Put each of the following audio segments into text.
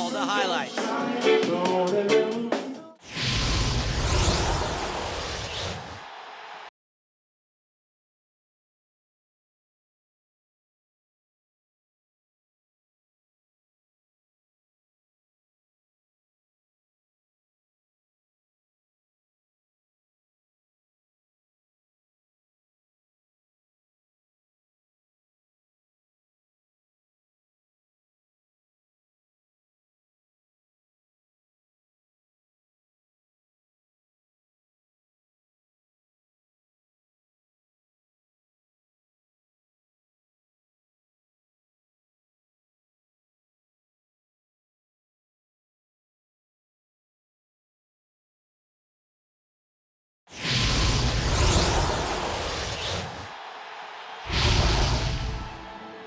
all the highlights.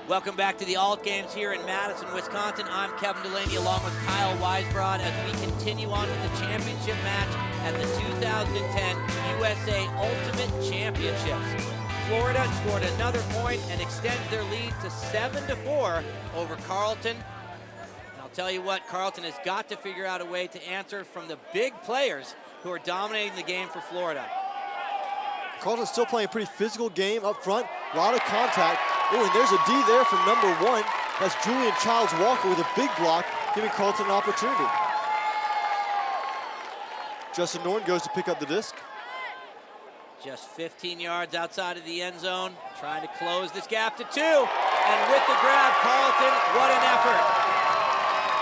Welcome back to the Alt Games here in Madison, Wisconsin. I'm Kevin Delaney along with Kyle Weisbrod as we continue on with the championship match at the 2010 USA Ultimate Championships. Florida scored another point and extends their lead to 7-4 over Carleton. And I'll tell you what, Carleton has got to figure out a way to answer from the big players who are dominating the game for Florida. Carleton's still playing a pretty physical game up front, a lot of contact. Oh, and there's a D there from number 1. That's Julian Childs Walker with a big block, giving Carleton an opportunity. Justin Norton goes to pick up the disc. Just 15 yards outside of the end zone, trying to close this gap to 2. And with the grab, Carleton, what an effort.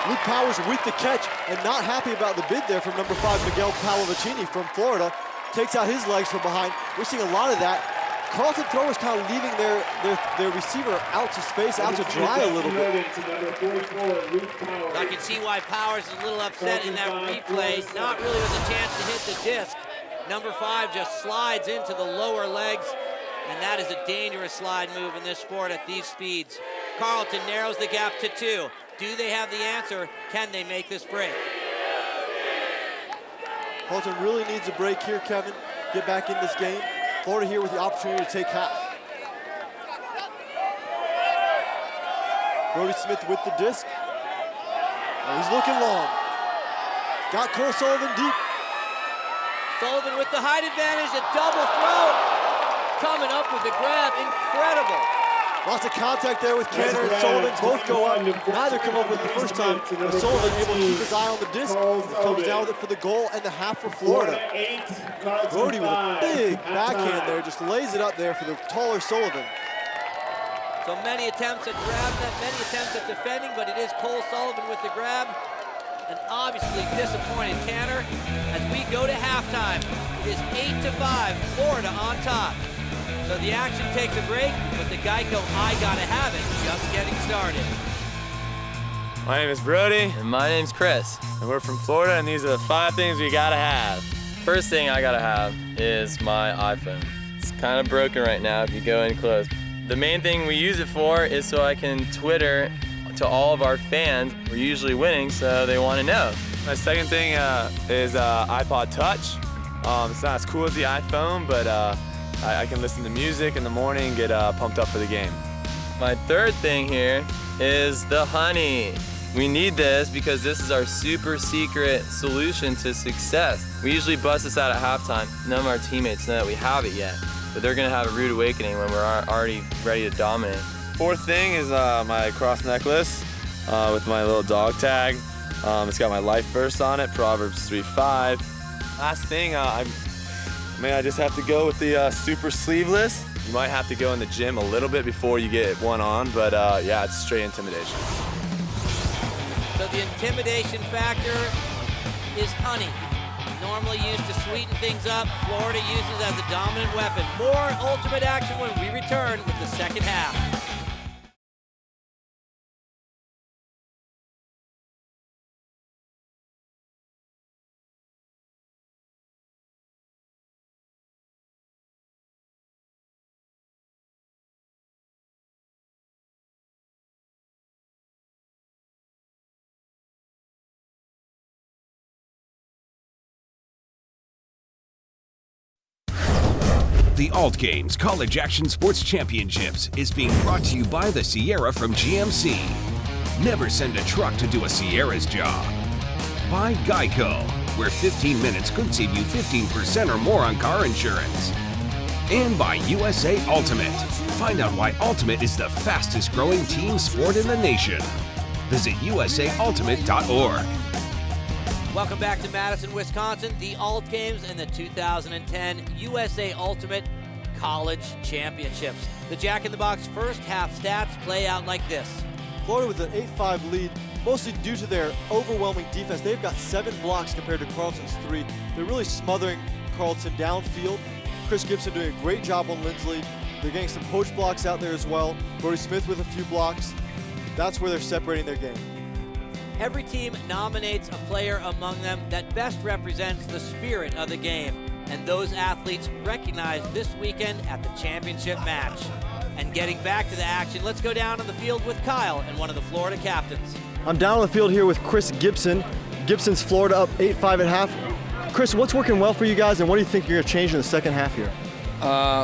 Luke Powers with the catch and not happy about the bid there from number 5, Miguel Palavicini from Florida. Takes out his legs from behind. We're seeing a lot of that. Carleton throwers kind of leaving their receiver out to space, out to dry a little bit. I can see why Powers is a little upset in that replay. Not really with a chance to hit the disc. Number 5 just slides into the lower legs, and that is a dangerous slide move in this sport at these speeds. Carleton narrows the gap to 2. Do they have the answer? Can they make this break? Carleton really needs a break here, Kevin. Get back in this game. Florida here with the opportunity to take half. Brody Smith with the disc. Oh, he's looking long. Got Cole Sullivan deep. Sullivan with the height advantage, a double throw. Coming up with the grab, incredible. Lots of contact there with Canner and Sullivan. Both go up. Neither come up with the first time. But Sullivan able to keep his eye on the disc. Comes down with it for the goal and the half for Florida. Brody with a big backhand there. Just lays it up there for the taller Sullivan. So many attempts at grabbing that, many attempts at defending, but it is Cole Sullivan with the grab. And obviously disappointed Canner as we go to halftime. It is 8-5, Florida on top. So the action takes a break, but the Geico I Gotta Have It just getting started. My name is Brody. And my name's Chris. And we're from Florida, and these are the 5 things we gotta have. First thing I gotta have is my iPhone. It's kind of broken right now if you go in close. The main thing we use it for is so I can Twitter to all of our fans. We're usually winning, so they want to know. My second thing is iPod Touch. It's not as cool as the iPhone, but I can listen to music in the morning and get pumped up for the game. My third thing here is the honey. We need this because this is our super secret solution to success. We usually bust this out at halftime. None of our teammates know that we have it yet, but they're gonna have a rude awakening when we're already ready to dominate. Fourth thing is my cross necklace with my little dog tag. It's got my life verse on it, Proverbs 3:5. Last thing, I just have to go with the super sleeveless. You might have to go in the gym a little bit before you get one on, but yeah, it's straight intimidation. So the intimidation factor is honey. Normally used to sweeten things up, Florida uses as a dominant weapon. More ultimate action when we return with the second half. The Alt Games College Action Sports Championships is being brought to you by the Sierra from GMC. Never send a truck to do a Sierra's job. By Geico, where 15 minutes could save you 15% or more on car insurance. And by USA Ultimate. Find out why Ultimate is the fastest growing team sport in the nation. Visit usaultimate.org. Welcome back to Madison, Wisconsin, the Alt Games and the 2010 USA Ultimate College Championships. The Jack in the Box first half stats play out like this. Florida with an 8-5 lead, mostly due to their overwhelming defense. They've got 7 blocks compared to Carleton's 3. They're really smothering Carleton downfield. Chris Gibson doing a great job on Lindsley. They're getting some poach blocks out there as well. Brody Smith with a few blocks. That's where they're separating their game. Every team nominates a player among them that best represents the spirit of the game, and those athletes recognized this weekend at the championship match. And getting back to the action, let's go down on the field with Kyle and one of the Florida captains. I'm down on the field here with Chris Gibson. Gibson's Florida up 8-5 at half. Chris, what's working well for you guys, and what do you think you're going to change in the second half here?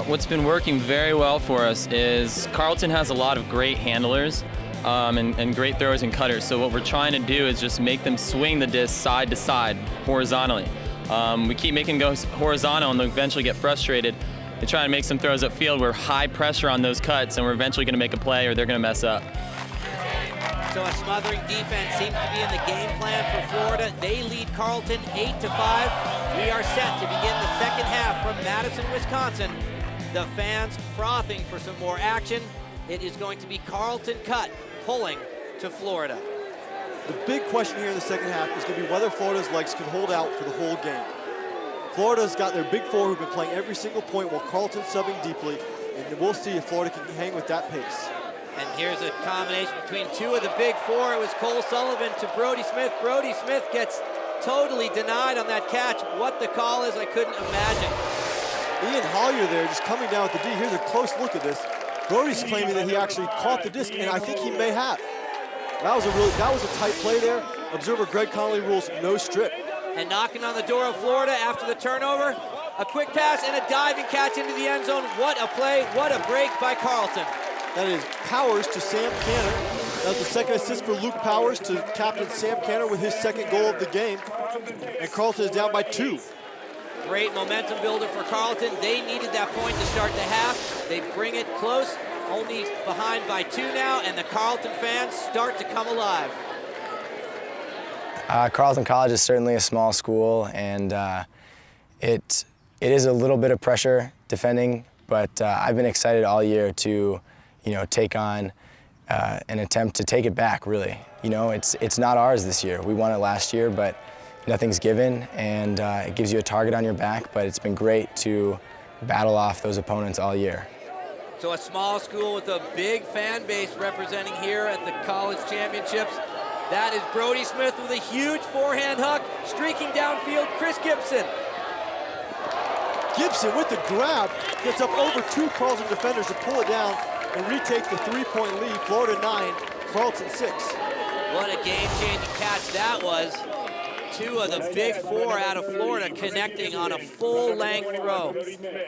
What's been working very well for us is Carleton has a lot of great handlers and great throwers and cutters. So what we're trying to do is just make them swing the disc side to side horizontally. We keep making them go horizontal and they'll eventually get frustrated. They try to make some throws upfield. We're high pressure on those cuts and we're eventually going to make a play or they're going to mess up. So a smothering defense seems to be in the game plan for Florida. They lead Carleton 8-5. We are set to begin the second half from Madison, Wisconsin. The fans frothing for some more action. It is going to be Carleton cut, pulling to Florida. The big question here in the second half is going to be whether Florida's legs can hold out for the whole game. Florida's got their big four who've been playing every single point while Carleton's subbing deeply, and we'll see if Florida can hang with that pace. And here's a combination between two of the big four. It was Cole Sullivan to Brody Smith. Brody Smith gets totally denied on that catch. What the call is, I couldn't imagine. Ian Hollier there just coming down with the D. Here's a close look at this. Brody's claiming that he actually caught the disc, and I think he may have. That was a tight play there. Observer Greg Connolly rules no strip. And knocking on the door of Florida after the turnover, a quick pass and a diving catch into the end zone. What a play, what a break by Carleton. That is Powers to Sam Canner. That's the second assist for Luke Powers to captain Sam Canner with his second goal of the game. And Carleton is down by 2. Great momentum builder for Carleton. They needed that point to start the half. They bring it close, only behind by 2 now, and the Carleton fans start to come alive. Carleton College is certainly a small school, and it is a little bit of pressure defending, but I've been excited all year to take on an attempt to take it back, really. It's not ours this year. We won it last year, but nothing's given, and it gives you a target on your back, but it's been great to battle off those opponents all year. So a small school with a big fan base representing here at the college championships. That is Brody Smith with a huge forehand hook, streaking downfield, Chris Gibson. Gibson with the grab, gets up over 2 Carleton defenders to pull it down and retake the 3-point lead. Florida 9, Carleton 6. What a game-changing catch that was. 2 of the big 4 out of Florida connecting on a full-length throw.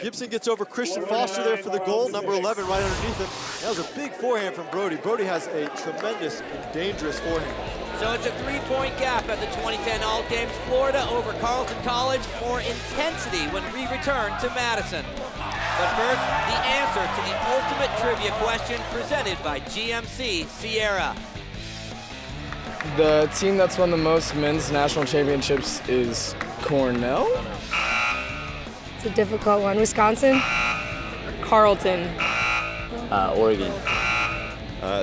Gibson gets over Christian Foster there for the goal, number 11 right underneath him. That was a big forehand from Brody. Brody has a tremendous and dangerous forehand. So it's a 3-point gap at the 2010 Alt Games. Florida over Carleton College. More intensity when we return to Madison. But first, the answer to the ultimate trivia question presented by GMC Sierra. The team that's won the most men's national championships is Cornell? It's a difficult one. Wisconsin? Carleton. Oregon.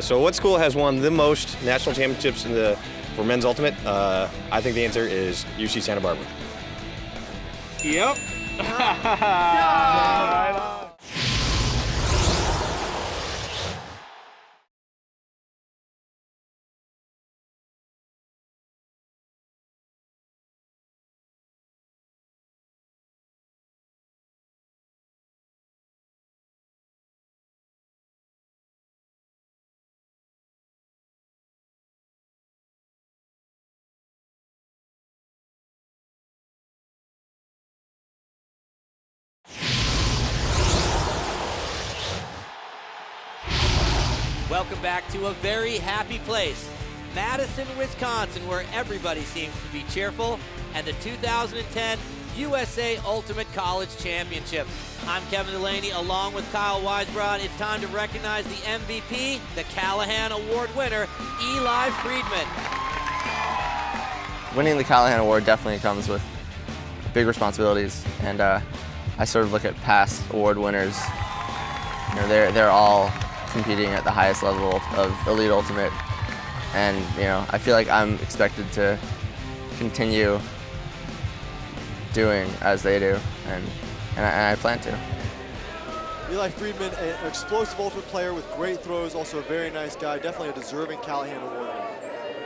So what school has won the most national championships for men's ultimate? I think the answer is UC Santa Barbara. Yep. Welcome back to a very happy place. Madison, Wisconsin, where everybody seems to be cheerful, and the 2010 USA Ultimate College Championships. I'm Kevin Delaney along with Kyle Weisbrod. It's time to recognize the MVP, the Callahan Award winner, Eli Friedman. Winning the Callahan Award definitely comes with big responsibilities, and I sort of look at past award winners. You know, they're all competing at the highest level of Elite Ultimate, and you know, I feel like I'm expected to continue doing as they do, and I plan to. Eli Friedman, an explosive ultimate player with great throws, also a very nice guy, definitely a deserving Callahan Award.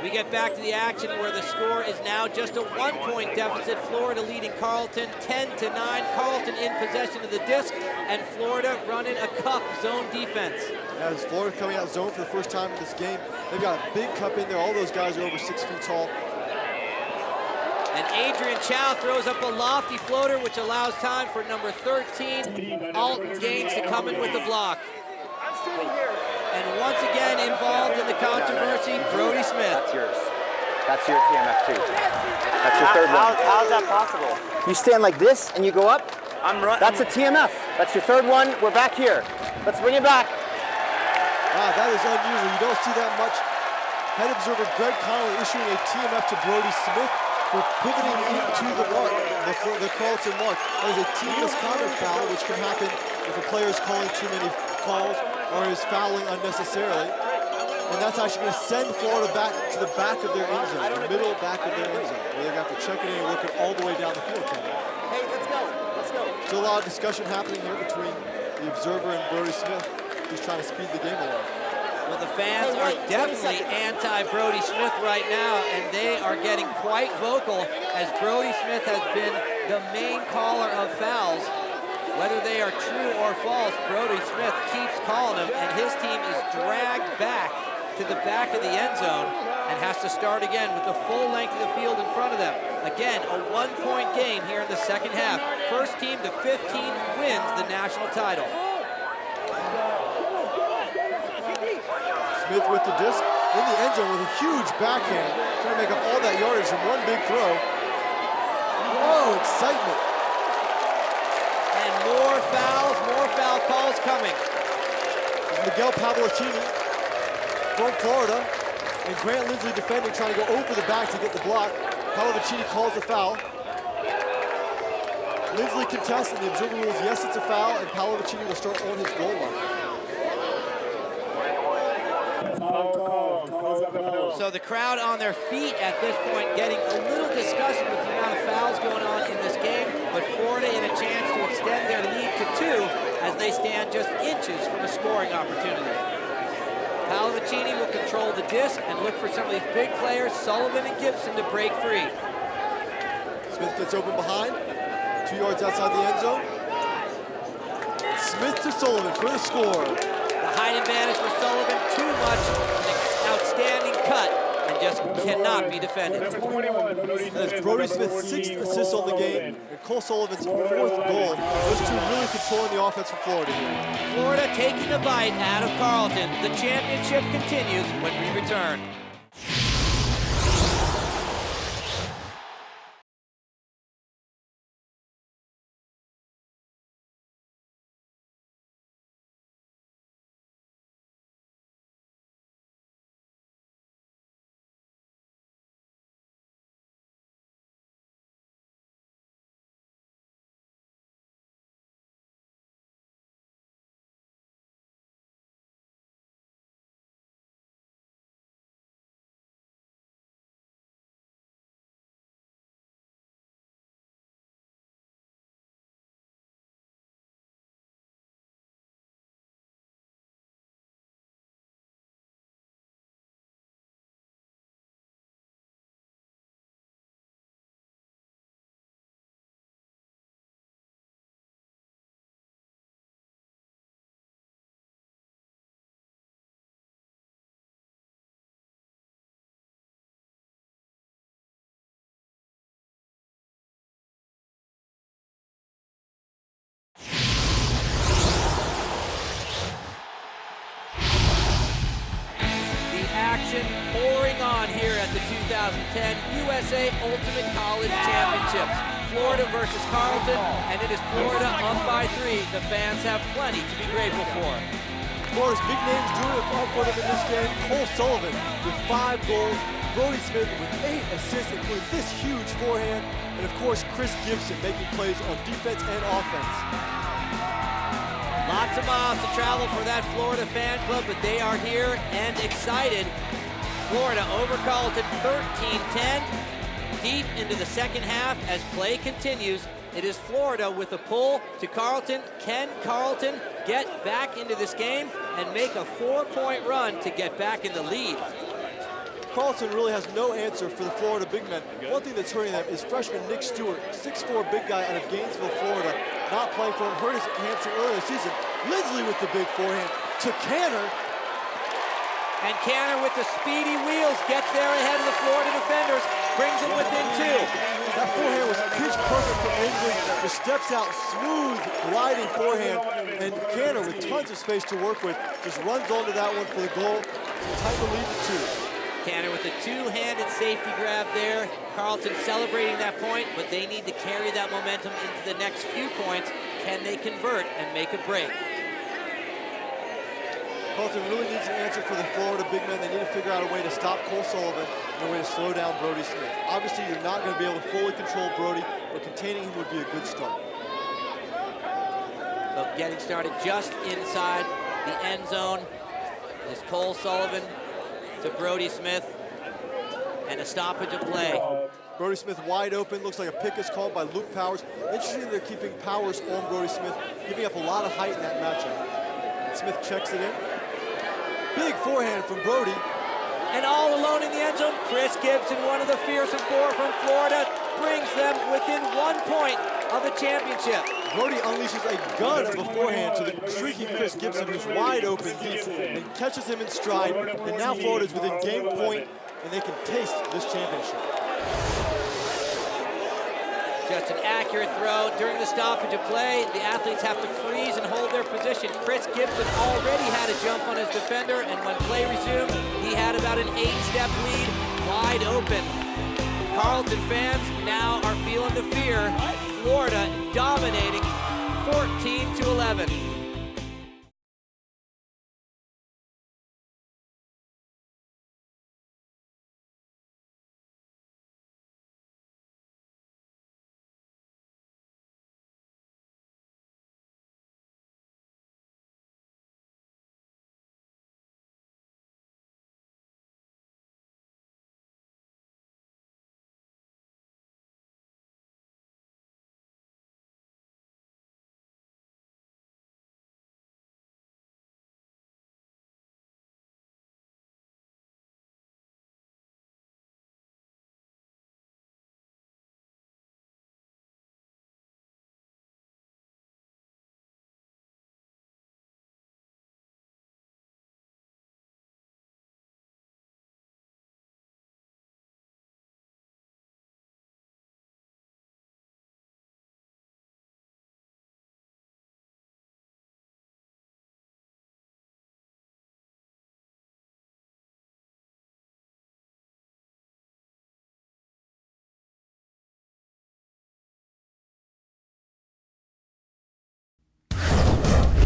We get back to the action where the score is now just a 1-point deficit. Florida leading Carleton 10-9. Carleton in possession of the disc, and Florida running a cup zone defense. As Florida coming out zone for the first time in this game, they've got a big cup in there. All those guys are over 6 feet tall. And Adrian Chow throws up a lofty floater, which allows time for number 13, Alton Gaines, to come in with the block. And once again involved in the controversy, Brody Smith. That's yours. That's your TMF too. That's your third one. How's that possible? You stand like this and you go up? I'm running. That's a TMF. That's your third one. We're back here. Let's bring it back. Wow, that is unusual. You don't see that much. Head observer Greg Connolly issuing a TMF to Brody Smith for pivoting into the mark, the Carleton mark. That is a team misconduct foul, which can happen if a player is calling too many calls or is fouling unnecessarily. And that's actually going to send Florida back to the back of their end zone, the middle back of their end zone, where they're going to have to check it in and look it all the way down the field. Hey, let's go. Let's go. Still a lot of discussion happening here between the observer and Brody Smith, who's trying to speed the game along. Well, the fans are definitely anti-Brody Smith right now, and they are getting quite vocal as Brody Smith has been the main caller of fouls. Whether they are true or false, Brody Smith keeps calling them, and his team is dragged back to the back of the end zone and has to start again with the full length of the field in front of them. Again, a 1-point game here in the second half. First team to 15 wins the national title. Smith with the disc in the end zone with a huge backhand, trying to make up all that yardage from one big throw. Whoa, excitement. And more foul calls coming. Miguel Pavlicini from Florida, and Grant Lindsley defending, trying to go over the back to get the block. Pavlicini calls the foul. Lindsley contests, and the observer rules yes, it's a foul, and Pavlicini will start on his goal line. So the crowd on their feet at this point, getting a little disgusted with the amount of fouls going on in this game, but Florida in a chance to extend their lead to 2 as they stand just inches from a scoring opportunity. Pavlicini will control the disc and look for some of these big players, Sullivan and Gibson, to break free. Smith gets open behind, 2 yards outside the end zone. Smith to Sullivan for the score. The height advantage for Sullivan, too much. Outstanding cut, and just cannot be defended. That's Brody Smith's 6th assist on the game, and Cole Sullivan's 4th goal. Those two really controlling the offense for Florida here. Florida taking a bite out of Carleton. The championship continues when we return. 2010 USA Ultimate College Championships. Florida versus Carleton, and it is Florida up by 3. The fans have plenty to be grateful for. Florida's big names doing it for them in this game. Cole Sullivan with 5 goals. Brody Smith with 8 assists, including this huge forehand. And of course, Chris Gibson making plays on defense and offense. Lots of miles to travel for that Florida fan club, but they are here and excited. Florida over Carleton 13-10. Deep into the second half as play continues. It is Florida with a pull to Carleton. Can Carleton get back into this game and make a 4-point run to get back in the lead? Carleton really has no answer for the Florida big men. One thing that's hurting them is freshman Nick Stewart, 6'4" big guy out of Gainesville, Florida, not playing for him, hurt his hamstring earlier this season. Lindsley with the big forehand to Canner. And Canner with the speedy wheels gets there ahead of the Florida defenders, brings them within 2. That forehand was pitch perfect for Lindsley. Just steps out, smooth, gliding forehand. And Canner with tons of space to work with, just runs onto that one for the goal. Time to lead to 2. Canner with a 2-handed safety grab there. Carleton celebrating that point, but they need to carry that momentum into the next few points. Can they convert and make a break? Carleton really needs an answer for the Florida big men. They need to figure out a way to stop Cole Sullivan and a way to slow down Brody Smith. Obviously, you're not going to be able to fully control Brody, but containing him would be a good start. So getting started just inside the end zone is Cole Sullivan to Brody Smith, and a stoppage of play. Brody Smith wide open, looks like a pick is called by Luke Powers. Interesting they're keeping Powers on Brody Smith, giving up a lot of height in that matchup. And Smith checks it in. Big forehand from Brody. And all alone in the end zone, Chris Gibson, one of the fearsome 4 from Florida, brings them within 1 point of the championship. Brody unleashes a gun of a forehand to the streaky Chris Gibson, who's wide open deep, and catches him in stride. And now Florida's within game point, and they can taste this championship. Just an accurate throw. During the stoppage of play, the athletes have to freeze and hold their position. Chris Gibson already had a jump on his defender, and when play resumed, he had about an 8-step lead, wide open. Carleton fans now are feeling the fear. Florida dominating 14-11.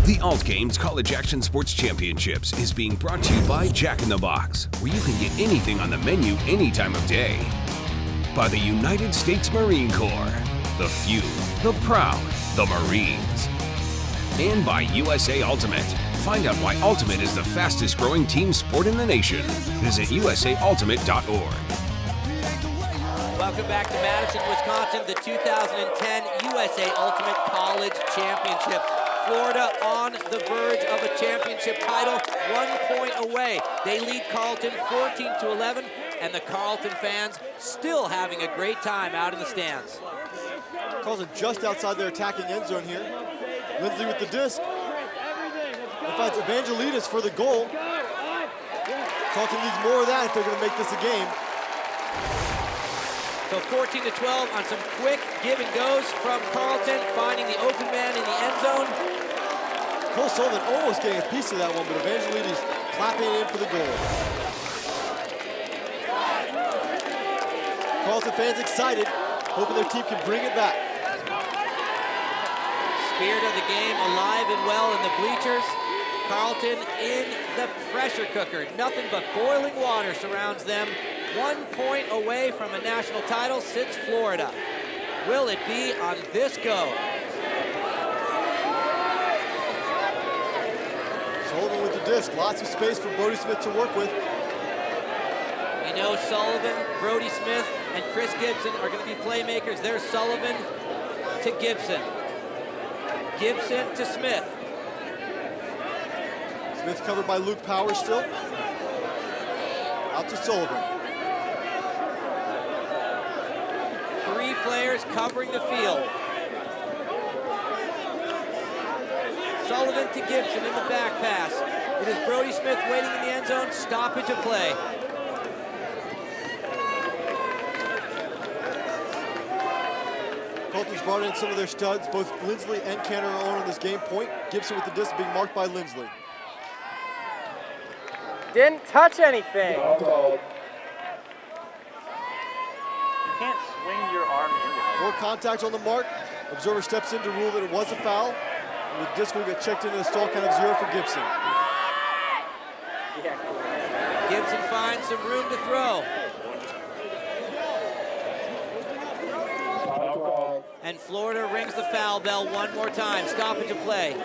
The Alt Games College Action Sports Championships is being brought to you by Jack in the Box, where you can get anything on the menu any time of day. By the United States Marine Corps, the few, the proud, the Marines. And by USA Ultimate. Find out why Ultimate is the fastest growing team sport in the nation. Visit usaultimate.org. Welcome back to Madison, Wisconsin, the 2010 USA Ultimate College Championship. Florida on the verge of a championship title, 1 point away. They lead Carleton 14-11, and the Carleton fans still having a great time out in the stands. Carleton just outside their attacking end zone here. Lindsley with the disc. And finds Evangelidis for the goal. Carleton needs more of that if they're going to make this a game. So 14-12 on some quick give and goes from Carleton, finding the open man in the end zone. Cole Sullivan almost getting a piece of that one, but Evangelidis clapping it in for the goal. Carleton fans excited, hoping their team can bring it back. Spirit of the game alive and well in the bleachers. Carleton in the pressure cooker. Nothing but boiling water surrounds them. 1 point away from a national title sits Florida. Will it be on this go? Sullivan with the disc. Lots of space for Brody Smith to work with. We know Sullivan, Brody Smith, and Chris Gibson are going to be playmakers. There's Sullivan to Gibson. Gibson to Smith. Smith covered by Luke Powers still. Out to Sullivan. 3 players covering the field. Sullivan to Gibson in the back pass. It is Brody Smith waiting in the end zone. Stoppage of play. Carleton's brought in some of their studs. Both Lindsley and Canner are on this game point. Gibson with the disc being marked by Lindsley. Didn't touch anything. You can't swing your arm into it. More contact on the mark. Observer steps in to rule that it was a foul. And the disc will get checked into the stall count of 0 for Gibson. Gibson finds some room to throw. And Florida rings the foul bell one more time. Stoppage of play.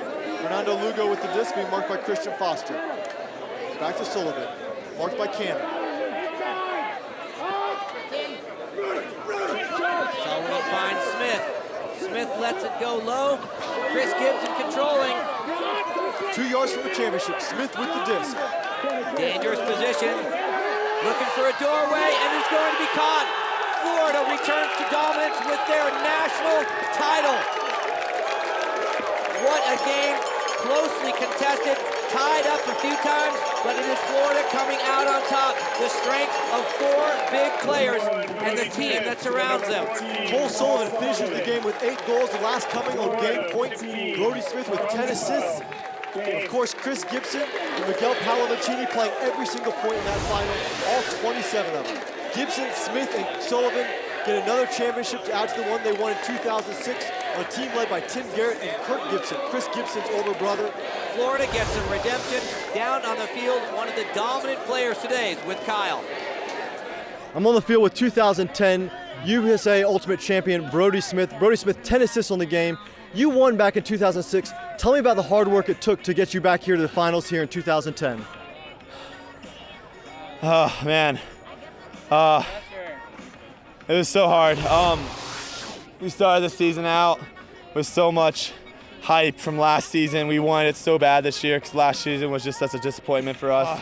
Fernando Lugo with the disc being marked by Christian Foster. Back to Sullivan. Marked by Cannon. Sullivan finds Smith. Smith lets it go low. Chris Gibson controlling. 2 yards from the championship. Smith with the disc. Dangerous position. Looking for a doorway, and it's going to be caught. Florida returns to dominance with their national title. What a game, closely contested, tied up a few times, but it is Florida coming out on top. The strength of 4 big players and the team that surrounds them. Cole Sullivan finishes the game with 8 goals, the last coming on game point. Brody Smith with 10 assists. Of course, Chris Gibson and Miguel Palomacini playing every single point in that final, all 27 of them. Gibson, Smith, and Sullivan get another championship to add to the one they won in 2006 on a team led by Tim Garrett and Kirk Gibson, Chris Gibson's older brother. Florida gets some redemption down on the field. One of the dominant players today is with Kyle. I'm on the field with 2010 USA Ultimate Champion Brody Smith. Brody Smith, 10 assists on the game. You won back in 2006. Tell me about the hard work it took to get you back here to the finals here in 2010. Oh, man. It was so hard. We started the season out with so much hype from last season. We wanted it so bad this year because last season was just such a disappointment for us.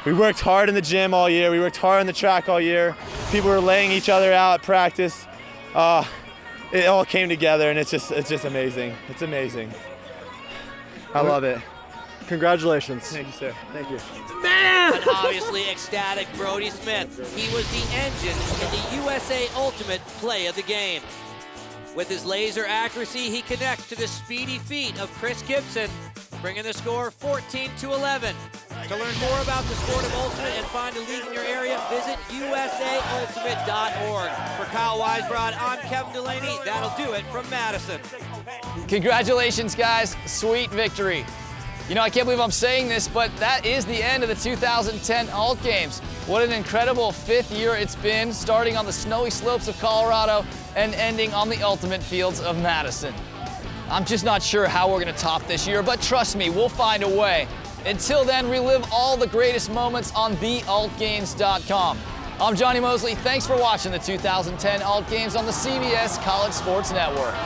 We worked hard in the gym all year. We worked hard on the track all year. People were laying each other out at practice. It all came together, and it's just amazing. It's amazing. I love it. Congratulations. Thank you, sir. Thank you. An obviously ecstatic Brody Smith. He was the engine in the USA Ultimate play of the game. With his laser accuracy, he connects to the speedy feet of Chris Gibson, bringing the score 14-11. To learn more about the sport of Ultimate and find a league in your area, visit usaultimate.org. For Kyle Weisbrod, I'm Kevin Delaney. That'll do it from Madison. Congratulations, guys. Sweet victory. You know, I can't believe I'm saying this, but that is the end of the 2010 Alt Games. What an incredible 5th year it's been, starting on the snowy slopes of Colorado and ending on the ultimate fields of Madison. I'm just not sure how we're going to top this year, but trust me, we'll find a way. Until then, relive all the greatest moments on thealtgames.com. I'm Johnny Mosley. Thanks for watching the 2010 Alt Games on the CBS College Sports Network.